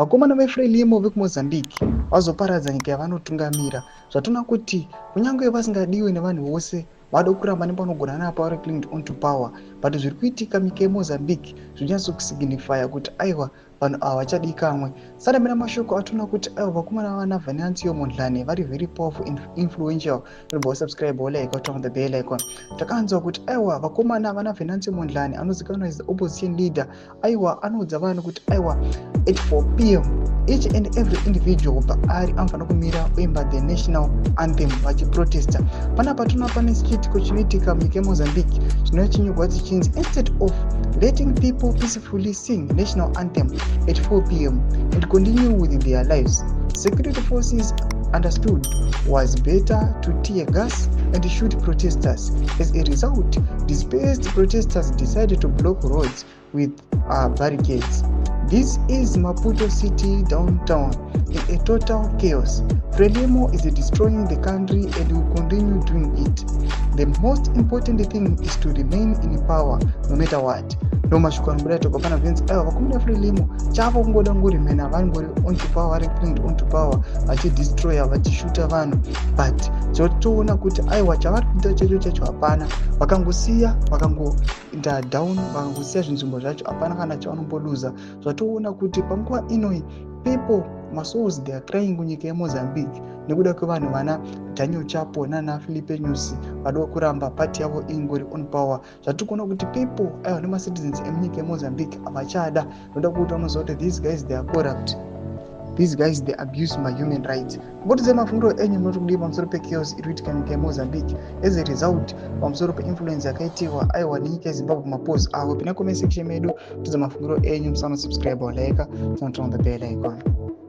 vakomana veFrelimo vekuMozambique vazoparadza nyika yavanotungamira zvatona kuti kunyange vasingadiwe nevanhu vose vada kuramba nepanogona napo vari clinged onto power, but zviri kuitika nyika yeMozambique zvinyatsokusignifya kuti aiwa vanhu ava vachadi kamwe. Sadamira mashoko atona kuti aiwa vakomana vana Venancio Mondlane vari very powerful and influential. Remember subscribe or like or turn on the bell icon. Takanzwa kuti aiwa vakomana vana Venancio Mondlane anozikanwa as the opposition leader aiwa anoudza vanhu kuti aiwa at 4 p.m. each and every individual paari anofana kumira kuimba the national anthem vachiprotesta. Panapa tona pane chiitiko chinoitika munyika yeMozambique chinochinyorwa chichinzi instead of letting people peacefully sing national anthem at 4 p.m. and continue with their lives, security forces understood was better to tear gas and shoot protesters. As a result, dispersed protesters decided to block roads with barricades. This is Maputo city downtown in a total chaos. Frelimo is destroying the country and will continue doing it. The most important thing is to remain in power no matter what. No mashukana tokopana vince vakomana Frelimo chavo kungoda ngorimena vangori onto power vari clinged onto power vachidestroya vachishuta vanhu, but chotoona kuti aiwa chavari kuita chacho hapana. Vakangosiya vakangoenda down, vakangosiya zvinzvimbo zvacho hapana kana chavanomboduza. Zvatoona kuti panguva inoi people masouls they are crying kunyika yeMozambique nekuda kwevanhu vana Daniel Chapo nana Filipe Nyusi vada kuramba party yavo ingori on power. Zvatikuona kuti people aiwa nemacitizens emunyika yeMozambique avachada noda kuti vanoziva kuti these guys they are corrupt, these guys they abuse my human rights. Kubudisa mafungiro enyu munoti kudii pamusoro pechaos iri kuitika nyika yeMozambique as a result pamusoro peinfluence yakaitiwa aiwa nenyika yeZimbabwe mapose avo. Pina comment section medu kutidza mafungiro enyu, musana subscribe or like, turn on the bell icon.